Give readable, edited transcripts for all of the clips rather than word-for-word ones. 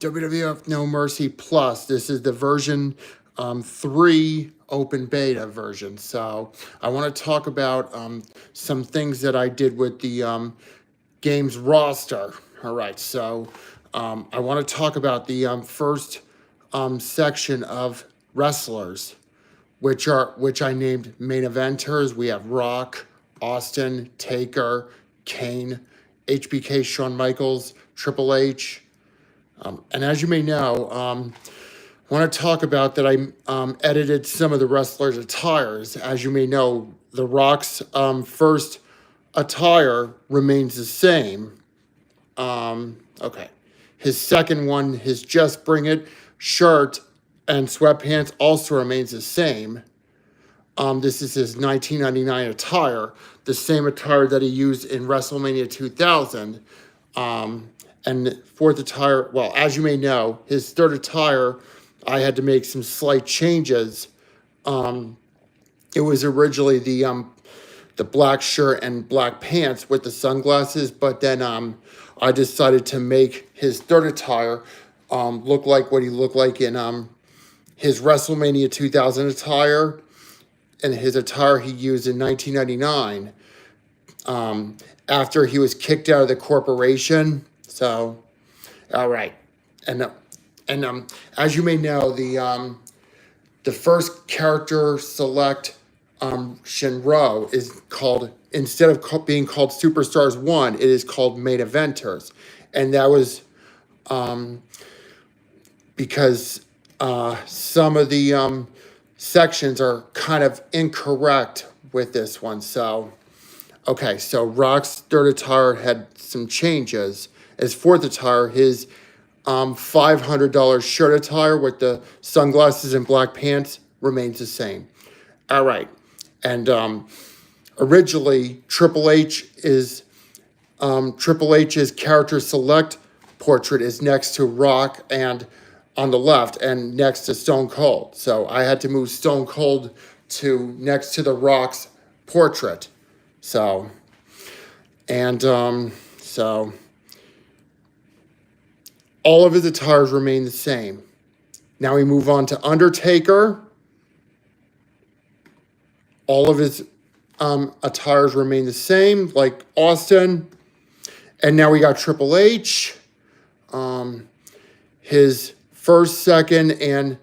WWF No Mercy Plus. This is the version 3 open beta version. So I want to talk about some things that I did with the game's roster. All right, so I want to talk about the first section of wrestlers, which I named main eventers. We have Rock, Austin, Taker, Kane, HBK, Shawn Michaels, Triple H. And as you may know, I want to talk about that I edited some of the wrestlers' attires. As you may know, The Rock's first attire remains the same. Okay. His second one, his Just Bring It shirt and sweatpants also remains the same. This is his 1999 attire, the same attire that he used in WrestleMania 2000. And fourth attire, well, as you may know, his third attire, I had to make some slight changes. It was originally the black shirt and black pants with the sunglasses, but then I decided to make his third attire look like what he looked like in his WrestleMania 2000 attire and his attire he used in 1999 after he was kicked out of the corporation. So, all right, and as you may know, the first character select Shinro is called, instead of being called Superstars 1, it is called Main Eventers, and that was because some of the sections are kind of incorrect with this one. So, okay, so Rock's third attire had some changes. His fourth attire, his $500 shirt attire with the sunglasses and black pants remains the same. All right. And originally, Triple H's character select portrait is next to Rock and on the left and next to Stone Cold. So I had to move Stone Cold to next to the Rock's portrait. So, and so all of his attires remain the same. Now we move on to Undertaker. All of his attires remain the same, like Austin. And now we got Triple H. His first, second, and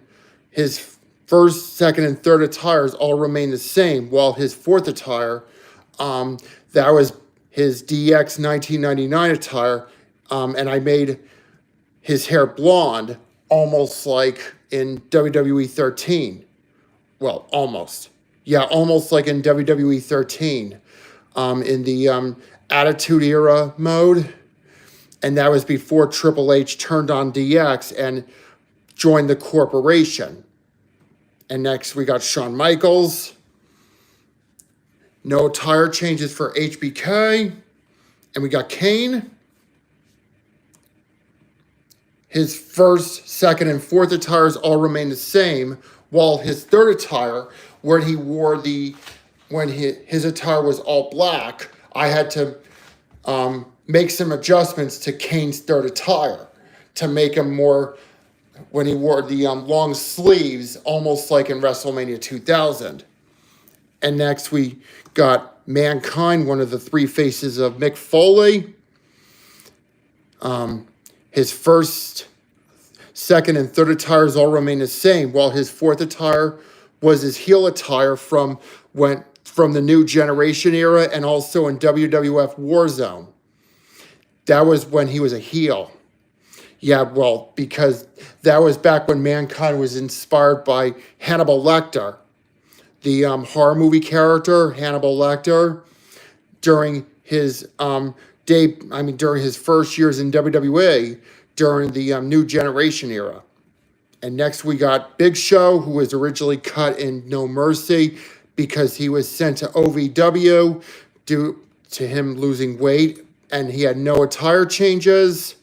third attires all remain the same, while his fourth attire, that was his DX 1999 attire, and I made his hair blonde, almost like in WWE 13. Well, almost. Yeah, almost like in WWE 13, in the Attitude Era mode. And that was before Triple H turned on DX and joined the corporation. And next we got Shawn Michaels. No attire changes for HBK. And we got Kane. His first, second, and fourth attires all remain the same, while his third attire, where he wore when his attire was all black, I had to make some adjustments to Kane's third attire to make him more, when he wore the long sleeves, almost like in WrestleMania 2000. And next we got Mankind, one of the three faces of Mick Foley. His first, second, and third attires all remain the same, while his fourth attire was his heel attire from the New Generation era and also in WWF Warzone. That was when he was a heel. Yeah, well, because that was back when Mankind was inspired by Hannibal Lecter, the horror movie character Hannibal Lecter, during his during his first years in WWE, during the New Generation era. And next we got Big Show, who was originally cut in No Mercy because he was sent to OVW due to him losing weight, and he had no attire changes.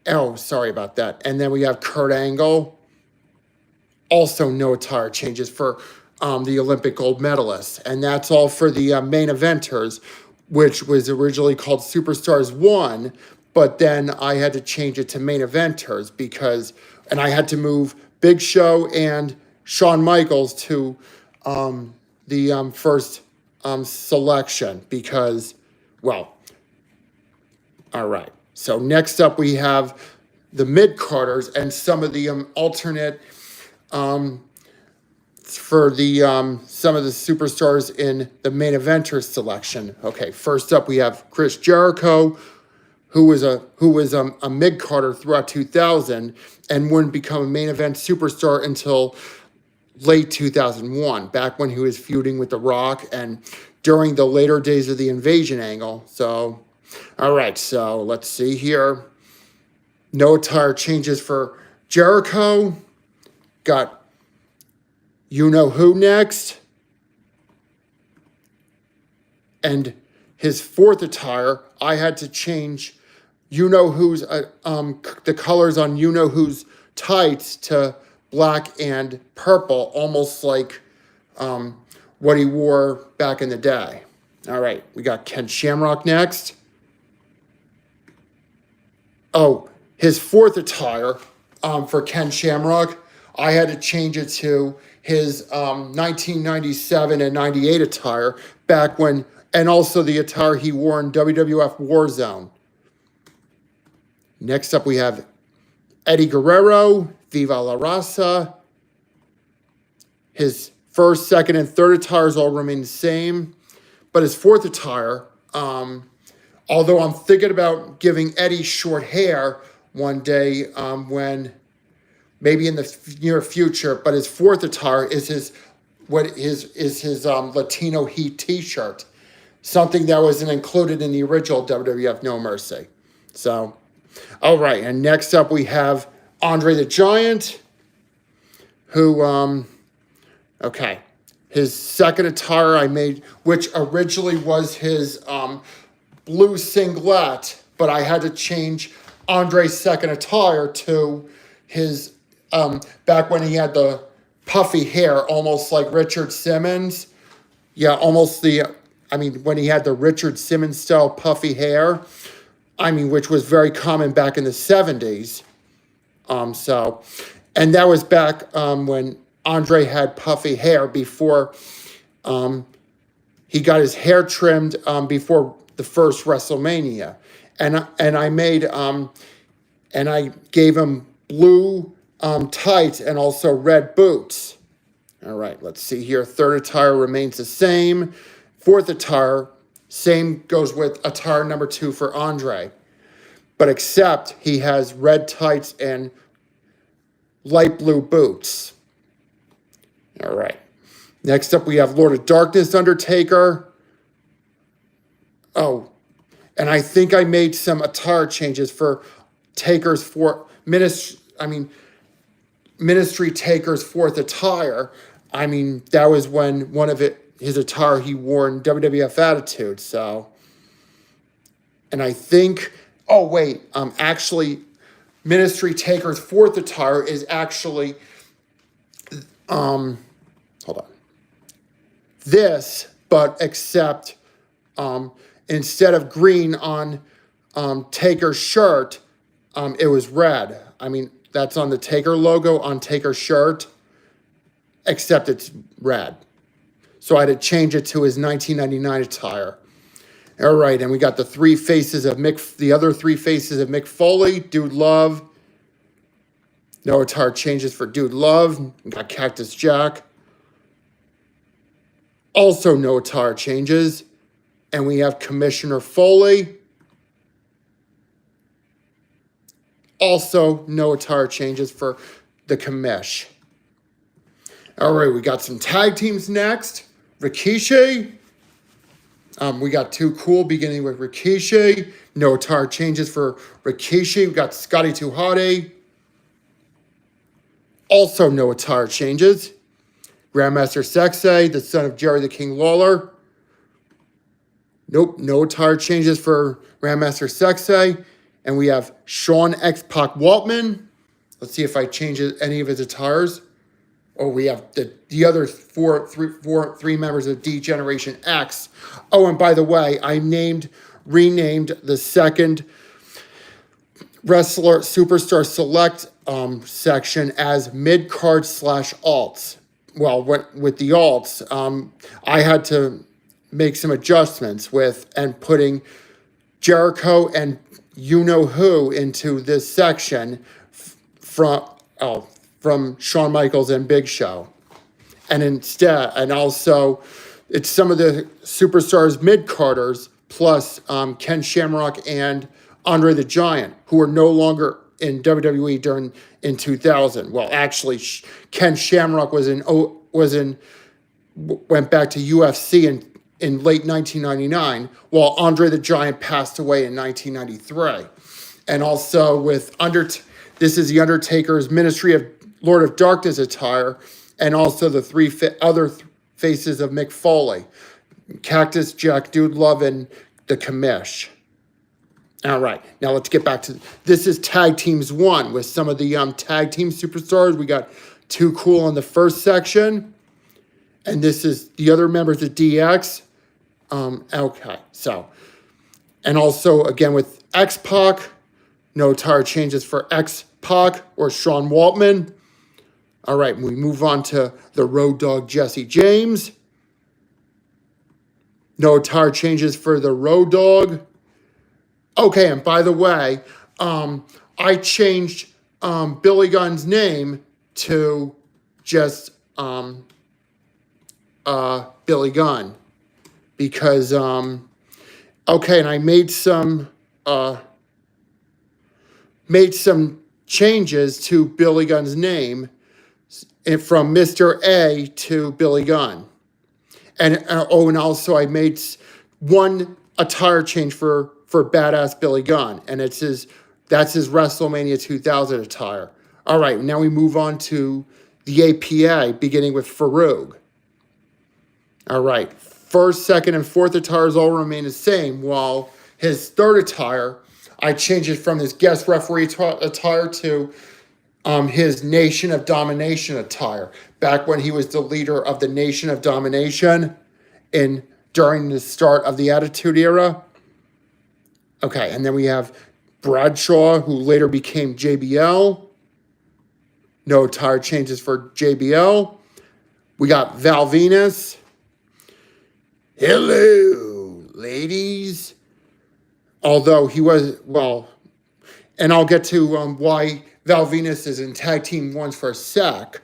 Oh, sorry about that. And then we have Kurt Angle, also no attire changes for the Olympic gold medalist. And that's all for the main eventers, which was originally called Superstars 1, but then I had to change it to main eventers and I had to move Big Show and Shawn Michaels to the first selection because, well, all right. So next up we have the mid-carders and some of the alternate for the some of the superstars in the main eventer selection. Okay, first up we have Chris Jericho, who was a mid-carder throughout 2000 and wouldn't become a main event superstar until late 2001, back when he was feuding with The Rock and during the later days of the Invasion angle. So, all right, so let's see here. No attire changes for Jericho. Got you-know-who next. And his fourth attire, I had to change you-know-who's, the colors on you-know-who's tights to black and purple, almost like what he wore back in the day. All right, we got Ken Shamrock next. Oh, his fourth attire for Ken Shamrock, I had to change it to his 1997 and 98 attire back when, and also the attire he wore in WWF Warzone. Next up, we have Eddie Guerrero, Viva La Raza. His first, second, and third attires all remain the same, but his fourth attire, although I'm thinking about giving Eddie short hair one day when maybe in the near future, but his fourth attire is his Latino Heat t-shirt, something that wasn't included in the original WWF No Mercy. So, all right, and next up we have Andre the Giant, who, okay, his second attire I made, which originally was his blue singlet, but I had to change Andre's second attire to his, back when he had the puffy hair, almost like Richard Simmons. Yeah, almost when he had the Richard Simmons style puffy hair, which was very common back in the 70s. And that was back when Andre had puffy hair before he got his hair trimmed before the first WrestleMania. And I made and I gave him blue tights and also red boots. All right, let's see here. Third attire remains the same. Fourth attire, same goes with attire number 2 for Andre. But except he has red tights and light blue boots. All right. Next up, we have Lord of Darkness Undertaker. Oh, and I think I made some attire changes for Taker's Ministry Taker's fourth attire. That was when his attire he wore in WWF Attitude. So, and I think, actually, Ministry Taker's fourth attire is actually, hold on, this, but except, instead of green on Taker's shirt, it was red. That's on the Taker logo on Taker's shirt, except it's red. So I had to change it to his 1999 attire. All right, and we got the other three faces of Mick Foley, Dude Love. No attire changes for Dude Love. We got Cactus Jack. Also no attire changes. And we have Commissioner Foley. Also no attire changes for the commish. All right, we got some tag teams next. Rikishi. We got Too Cool beginning with Rikishi. No attire changes for Rikishi. We got Scotty 2 Hotty. Also no attire changes. Grandmaster Sexay, the son of Jerry the King Lawler. Nope, no attire changes for Grandmaster Sexay. And we have Sean X-Pac Waltman. Let's see if I change any of his attires. Oh, we have the other three members of D Generation X. Oh, and by the way, I renamed the second wrestler superstar select section as mid card slash alts. Well, with the alts, I had to make some adjustments with and putting Jericho and you know who into this section from Shawn Michaels and Big Show, and also it's some of the superstars mid carders plus Ken Shamrock and Andre the Giant, who are no longer in WWE in 2000. Well, actually, Ken Shamrock went back to UFC in late 1999, while Andre the Giant passed away in 1993. And also this is the Undertaker's Ministry of Lord of Darkness attire, and also the three other faces of Mick Foley: Cactus Jack, Dude Love, and the Commish. All right, now let's get back to this. Is Tag Teams 1 with some of the tag team superstars. We got Too Cool in the first section, and this is the other members of DX. Okay, so, and also again with X-Pac, no attire changes for X-Pac or Sean Waltman. All right, we move on to the Road Dogg Jesse James. No attire changes for the Road Dogg. Okay, and by the way, I changed Billy Gunn's name to just Billy Gunn because okay, and I made some changes to Billy Gunn's name from Mr. A to Billy Gunn. And and also I made one attire change for Badass Billy Gunn, and that's his WrestleMania 2000 attire. All right, now we move on to the APA, beginning with Farouk. All right, first, second, and fourth attires all remain the same, while his third attire, I changed it from his guest referee attire to his Nation of Domination attire, back when he was the leader of the Nation of Domination during the start of the Attitude Era. Okay, and then we have Bradshaw, who later became JBL. No attire changes for JBL. We got Val Venus. Hello, ladies. Although he was, well, and I'll get to why Val Venus is in Tag Team 1 for a sec,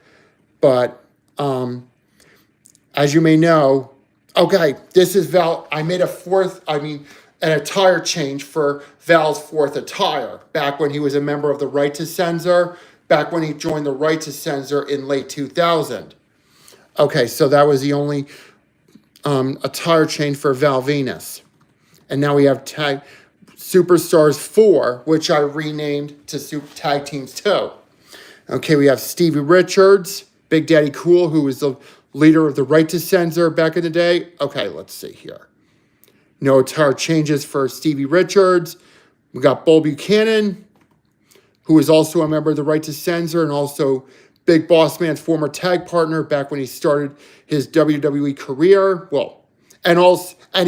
but as you may know, okay, this is Val. I made an attire change for Val's fourth attire, back when he was a member of the Right to Censor, back when he joined the Right to Censor in late 2000. Okay, so that was the only attire change for Val Venus. And now we have Superstars 4, which I renamed to Tag Teams 2. Okay, we have Stevie Richards, Big Daddy Cool, who was the leader of the Right to Censor back in the day. Okay, let's see here. No attire changes for Stevie Richards. We got Bull Buchanan, who is also a member of the Right to Censor and also Big Boss Man's former tag partner back when he started his WWE career. Well, and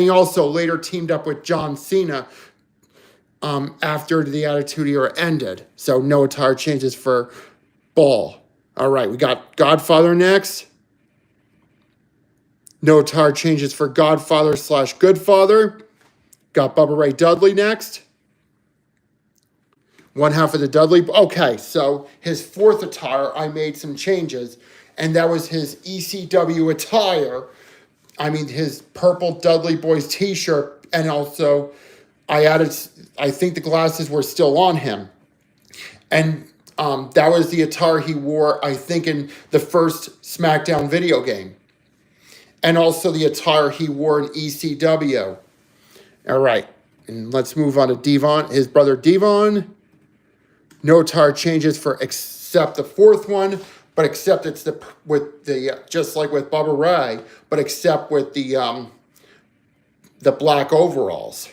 he also later teamed up with John Cena after the Attitude Era ended. So no attire changes for Bull. All right, we got Godfather next. No attire changes for Godfather / Goodfather. Got Bubba Ray Dudley next. One half of the Dudley. Okay, so his fourth attire, I made some changes, and that was his ECW attire. I mean, his purple Dudley Boys t-shirt, and also I think the glasses were still on him. And that was the attire he wore, I think, in the first SmackDown video game. And also the attire he wore in ECW. All right, and let's move on to Devon, his brother Devon. No attire changes for except the fourth one, but except it's just like with Bubba Ray, but except with the black overalls.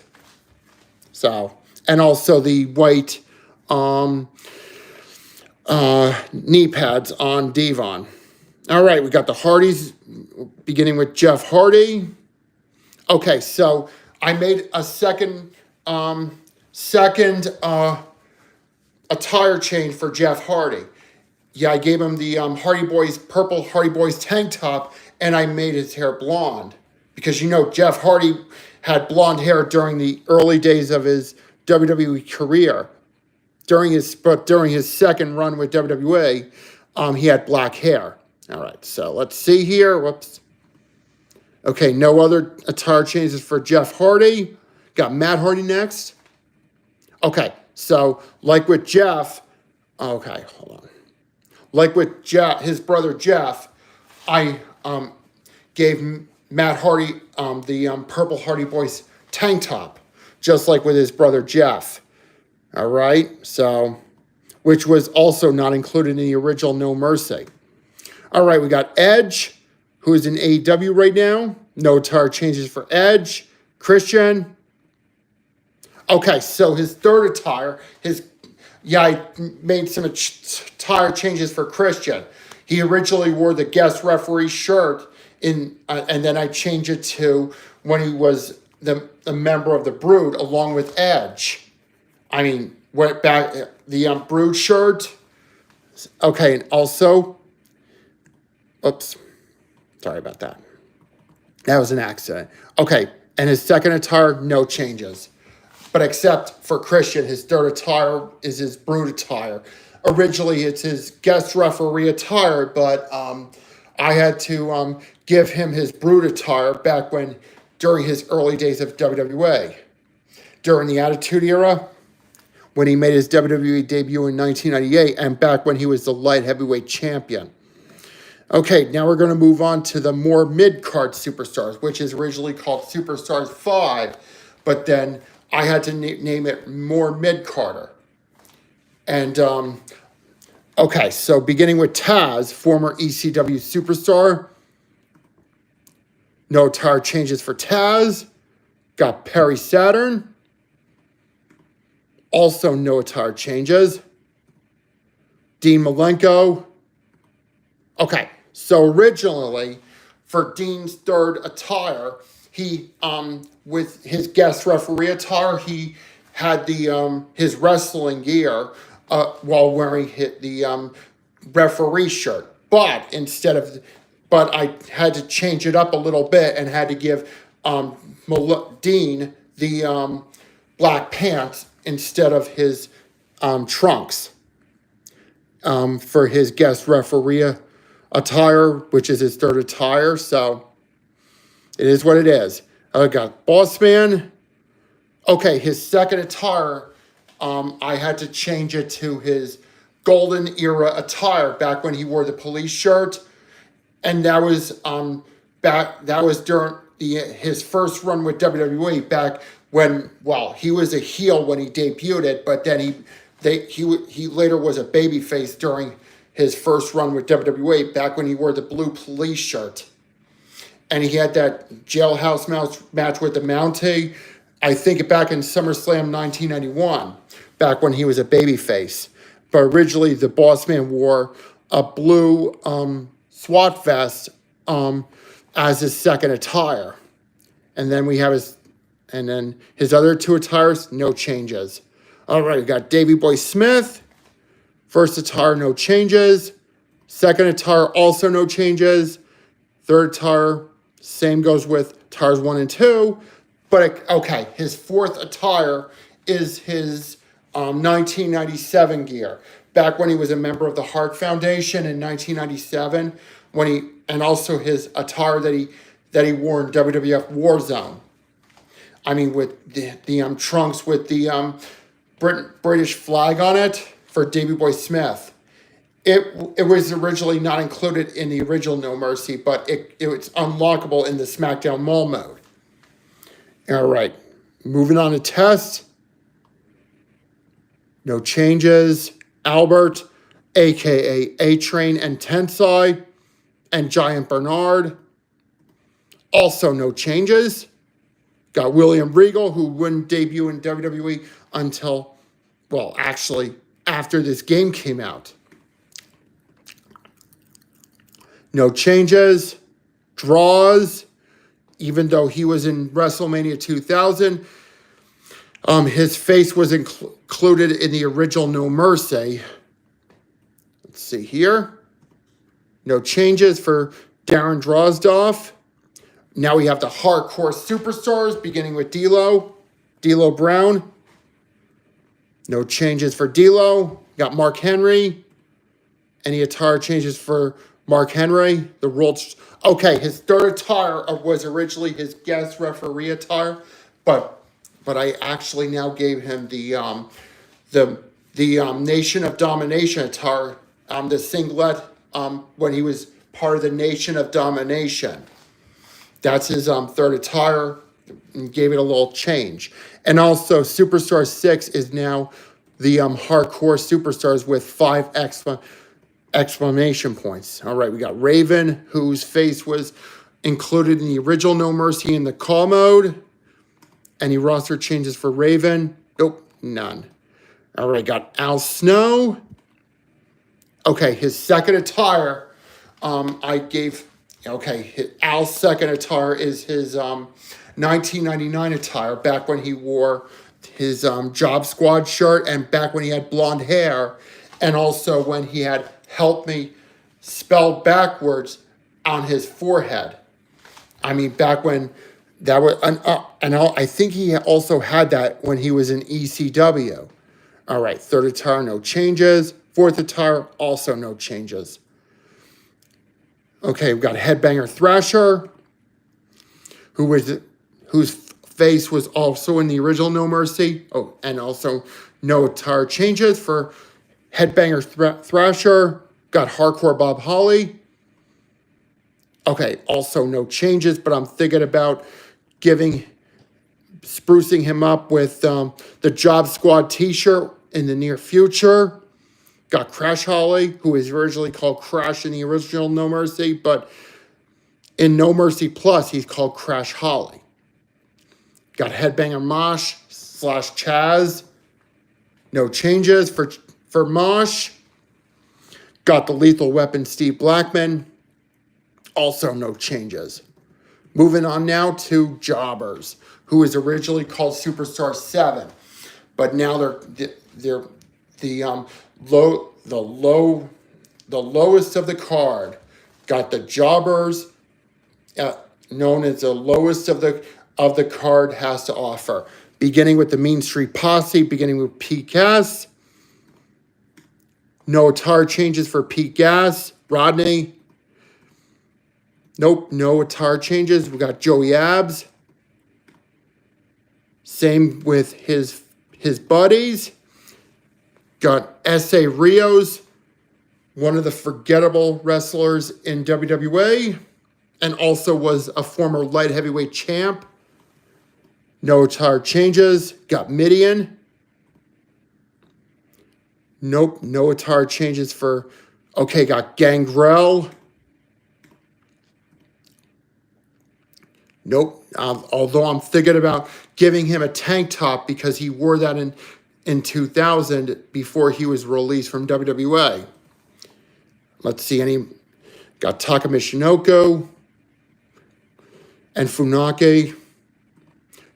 So, and also the white knee pads on Devon. All right, we got the Hardys, beginning with Jeff Hardy. Okay, so I made a second attire change for Jeff Hardy. Yeah, I gave him the purple Hardy Boys tank top, and I made his hair blonde. Because Jeff Hardy had blonde hair during the early days of his WWE career. During his second run with WWE, he had black hair. All right, so let's see here. Whoops. Okay, no other attire changes for Jeff Hardy. Got Matt Hardy next. Okay, so like with Jeff, okay, hold on. Like with his brother Jeff, I gave Matt Hardy the purple Hardy Boys tank top, just like with his brother Jeff. All right, so, which was also not included in the original No Mercy. All right, we got Edge, who is in AEW right now. No attire changes for Edge. Christian. Okay, so his third attire, I made some attire changes for Christian. He originally wore the guest referee shirt, and then I changed it to when he was a member of the Brood along with Edge. I mean, went back, the Brood shirt. Okay, and also, oops, sorry about that. That was an accident. Okay, and his second attire, no changes. But except for Christian, his third attire is his Brood attire. Originally, it's his guest referee attire, but I had to give him his Brood attire back during his early days of WWE. During the Attitude Era, when he made his WWE debut in 1998, and back when he was the light heavyweight champion. Okay, now we're going to move on to the more mid-card superstars, which is originally called Superstars 5, but then I had to name it more mid-carder. And, okay, so beginning with Taz, former ECW superstar. No attire changes for Taz. Got Perry Saturn. Also no attire changes. Dean Malenko. Okay, so originally, for Dean's third attire, he, with his guest referee attire, he had his wrestling gear while wearing the referee shirt. But I had to change it up a little bit and had to give Dean the black pants instead of his trunks for his guest referee attire, which is his third attire. So it is what it is. I got Boss Man. Okay, his second attire, I had to change it to his golden era attire back when he wore the police shirt. And that was during his first run with WWE back when, he was a heel when he debuted it, but then he later was a babyface during his first run with WWE back when he wore the blue police shirt. And he had that jailhouse match with the Mountie, I think back in SummerSlam 1991, back when he was a babyface. But originally the Boss Man wore a blue SWAT vest as his second attire. And then his other two attires, no changes. All right, we got Davey Boy Smith. First attire, no changes. Second attire, also no changes. Third attire, same goes with attires 1 and 2. But, okay, his fourth attire is his 1997 gear. Back when he was a member of the Hart Foundation in 1997, and also his attire that he wore in WWF Warzone. I mean, with the trunks with the British flag on it for Davey Boy Smith. It was originally not included in the original No Mercy, but it's unlockable in the SmackDown Mall mode. All right, moving on to Test. No changes. Albert, a.k.a. A-Train and Tensai, and Giant Bernard. Also no changes. Got William Regal, who wouldn't debut in WWE until, actually, after this game came out. No changes. Draws, even though he was in WrestleMania 2000. His face was included in the original No Mercy. Let's see here. No changes for Darren Drozdoff. Now we have the hardcore superstars, beginning with D'Lo Brown. No changes for D'Lo. Got Mark Henry. Any attire changes for Mark Henry? The world. Okay, his third attire was originally his guest referee attire, but I actually now gave him the Nation of Domination attire, the singlet, when he was part of the Nation of Domination. That's his third attire, and gave it a little change. And also, Superstar 6 is now the hardcore superstars with 5 exclamation points. All right, we got Raven, whose face was included in the original No Mercy in the call mode. Any roster changes for Raven? Nope, none. All right, got Al Snow. Okay, his second attire, Al's second attire is his 1999 attire, back when he wore his Job Squad shirt, and back when he had blonde hair, and also when he had "Help Me" spelled backwards on his forehead. I mean, back when that was, I think he also had that when he was in ECW. All right, third attire, no changes. Fourth attire, also no changes. Okay, we've got Headbanger Thrasher, whose face was also in the original No Mercy. Oh, and also no attire changes for Headbanger Thrasher. Got Hardcore Bob Holly. Okay, also no changes, but I'm thinking about sprucing him up with the Job Squad t-shirt in the near future. Got Crash Holly, who is originally called Crash in the original No Mercy, but in No Mercy Plus, he's called Crash Holly. Got Headbanger Mosh / Chaz. No changes for Mosh. Got the Lethal Weapon Steve Blackman. Also no changes. Moving on now to Jobbers, who was originally called Superstar 7, but now they're the lowest of the card. Got the Jobbers, known as the lowest of the card has to offer. Beginning with the Mean Street Posse, beginning with Pete Gas. No attire changes for Pete Gas. Rodney. Nope, no attire changes. We got Joey Abs. Same with his buddies. Got S.A. Rios, one of the forgettable wrestlers in WWA, and also was a former light heavyweight champ. No attire changes. Got Midian. Nope, no attire changes for, got Gangrel. Nope, although I'm thinking about giving him a tank top because he wore that in 2000 before he was released from WWA. Let's see, got Taka Michinoku and Funaki.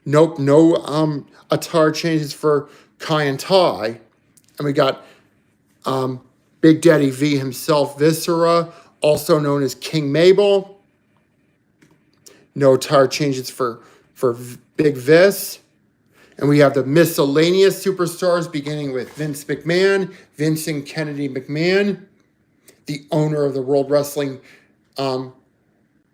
Nope, no attire changes for Kai and Tai. And we got Big Daddy V himself, Viscera, also known as King Mabel. No attire changes for Big Vis. And we have the miscellaneous superstars, beginning with Vince McMahon, Vincent Kennedy McMahon, the owner of the World Wrestling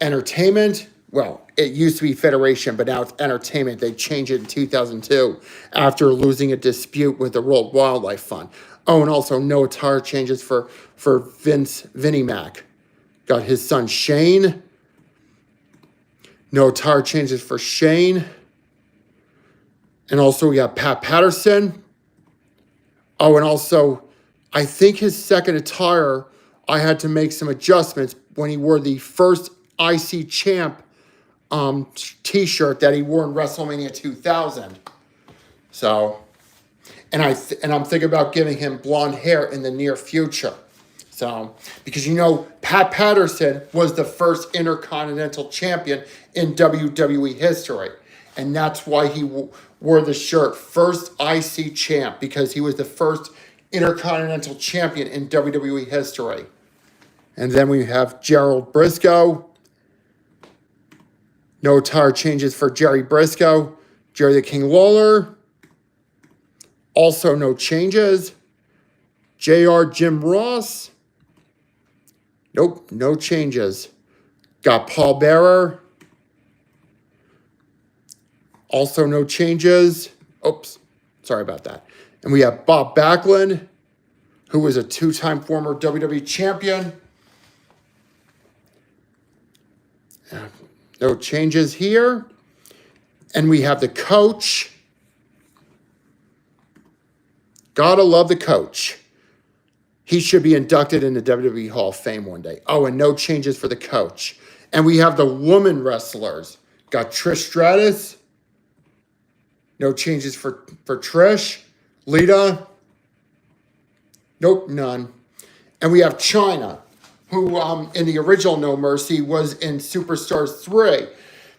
Entertainment. Well, it used to be Federation, but now it's Entertainment. They changed it in 2002 after losing a dispute with the World Wildlife Fund. Oh, and also no attire changes for Vinnie Mac. Got his son Shane. No attire changes for Shane. And also we got Pat Patterson. Oh, and also, I think his second attire, I had to make some adjustments when he wore the first IC Champ t-shirt that he wore in WrestleMania 2000. So, and I'm thinking about giving him blonde hair in the near future. So, because Pat Patterson was the first Intercontinental Champion in WWE history. And that's why he wore the shirt, first IC champ, because he was the first Intercontinental Champion in WWE history. And then we have Gerald Briscoe. No attire changes for Jerry Briscoe. Jerry the King Lawler. Also no changes. JR Jim Ross. Nope, no changes. Got Paul Bearer. Also no changes. Oops, sorry about that. And we have Bob Backlund, who was a two-time former WWE champion. No changes here. And we have the coach. Gotta love the coach. He should be inducted in the WWE Hall of Fame one day. Oh, and no changes for the coach. And we have the woman wrestlers. Got Trish Stratus. No changes for Trish. Lita. Nope, none. And we have Chyna, who in the original No Mercy was in Superstars 3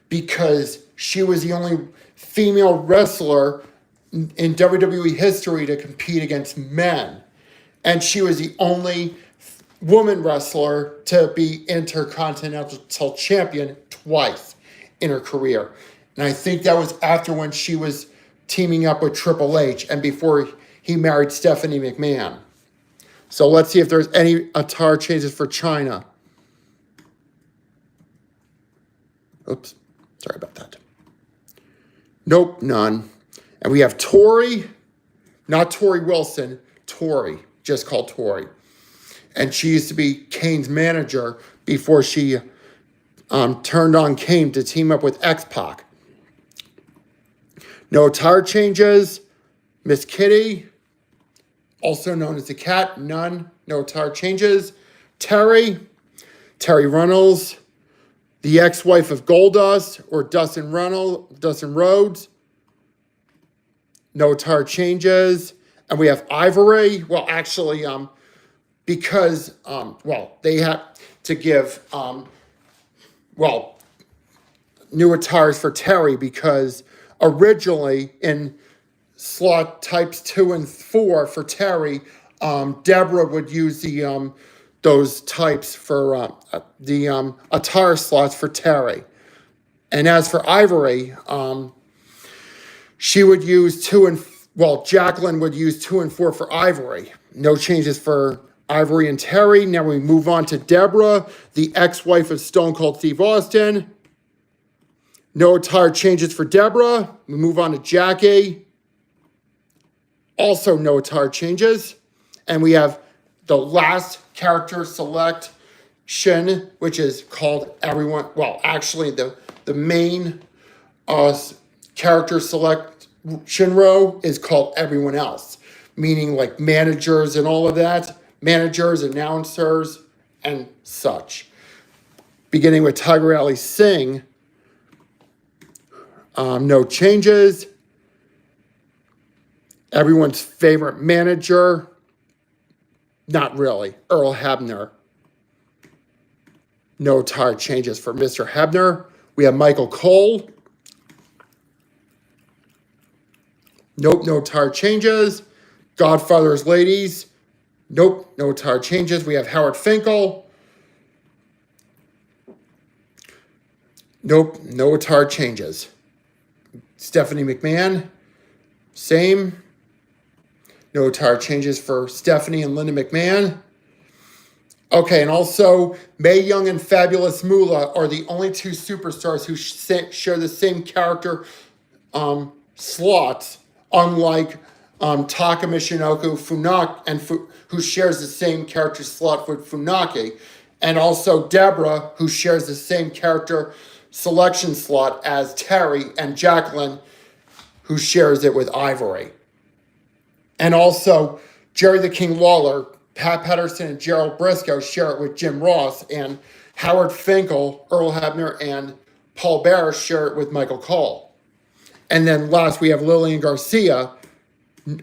because she was the only female wrestler in WWE history to compete against men. And she was the only woman wrestler to be Intercontinental Champion twice in her career. And I think that was after when she was teaming up with Triple H and before he married Stephanie McMahon. So let's see if there's any attire changes for Chyna. Oops, sorry about that. Nope, none. And we have Tori, not Tori Wilson, Tori, just called Tori. And she used to be Kane's manager before she turned on Kane to team up with X-Pac. No attire changes. Miss Kitty, also known as the Cat, none. No attire changes. Terry Runnels, the ex-wife of Goldust or Dustin Rhodes. No attire changes. And we have Ivory. Well, actually, because, they had to give, new attires for Terry because originally in slot types 2 and 4 for Terry, Deborah would use the those types for the attire slots for Terry. And as for Ivory, she would use Jacqueline would use 2 and 4 for Ivory. No changes for Ivory and Terry. Now we move on to Deborah, the ex-wife of Stone Cold Steve Austin. No attire changes for Deborah. We move on to Jackie. Also no attire changes. And we have the last character selection, which is called everyone. Well, actually the main character selection row is called everyone else, meaning like managers and all of that, managers, announcers, and such. Beginning with Tiger Ali Singh, no changes. Everyone's favorite manager, not really, Earl Hebner. No attire changes for Mr. Hebner. We have Michael Cole. Nope, no attire changes. Godfather's Ladies. Nope, no attire changes. We have Howard Finkel. Nope, no attire changes. Stephanie McMahon, same. No attire changes for Stephanie and Linda McMahon. Okay, and also Mae Young and Fabulous Moolah are the only two superstars who share the same character slots, unlike Taka Michinoku who shares the same character slot with Funaki, and also Deborah, who shares the same character selection slot as Terry, and Jacqueline, who shares it with Ivory. And also Jerry the King Lawler, Pat Patterson, and Gerald Briscoe share it with Jim Ross, and Howard Finkel, Earl Hebner, and Paul Bearer share it with Michael Cole. And then last we have Lillian Garcia,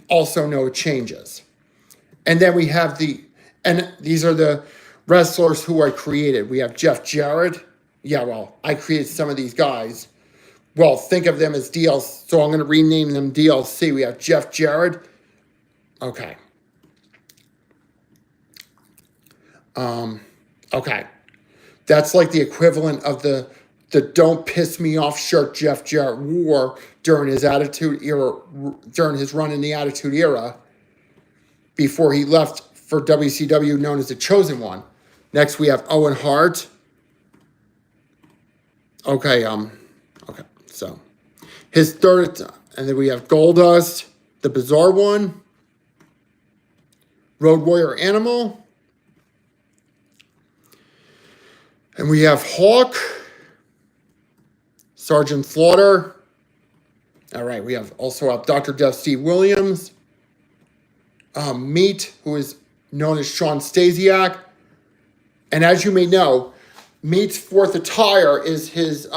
also no changes. And then we have these are the wrestlers who I created. We have Jeff Jarrett. Yeah, well, I created some of these guys. well, think of them as DLC. So I'm going to rename them DLC. We have Jeff Jarrett. Okay. Okay. That's like the equivalent of the Don't Piss Me Off shirt Jeff Jarrett wore during his Attitude Era, during his run in the Attitude Era, before he left for WCW, known as the Chosen One. Next, we have Owen Hart. Okay, okay, so his third, and then we have Goldust, the Bizarre One, Road Warrior Animal, and we have Hawk, Sergeant Slaughter. All right, we have also Dr. Death Steve Williams, Meat, who is known as Sean Stasiak, and as you may know, Meat's fourth attire is his,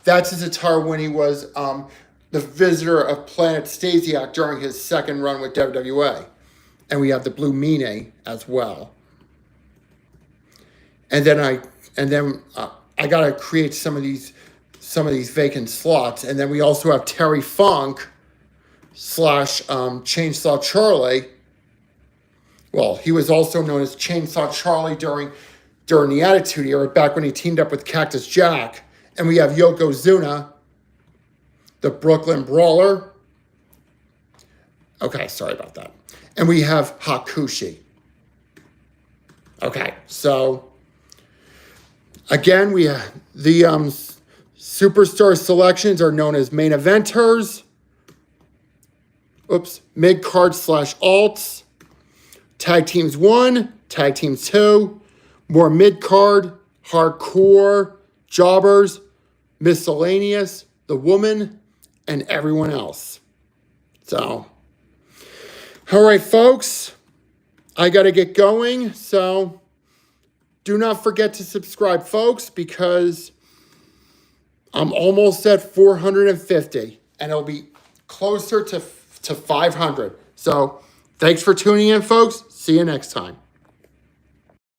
that's his attire when he was the visitor of Planet Stasiak during his second run with WWA. And we have the Blue Meanie as well. And then I gotta create some of these vacant slots. And then we also have Terry Funk / Chainsaw Charlie. Well, he was also known as Chainsaw Charlie during the Attitude Era, back when he teamed up with Cactus Jack. And we have Yokozuna, the Brooklyn Brawler. Okay, sorry about that. And we have Hakushi. Okay, so again, we have the superstar selections are known as main eventers. Oops, mid-card / alts. Tag teams 1, tag teams 2. More mid-card, hardcore, jobbers, miscellaneous, the woman, and everyone else. So, all right, folks, I got to get going. So, do not forget to subscribe, folks, because I'm almost at 450, and it'll be closer to 500. So, thanks for tuning in, folks. See you next time.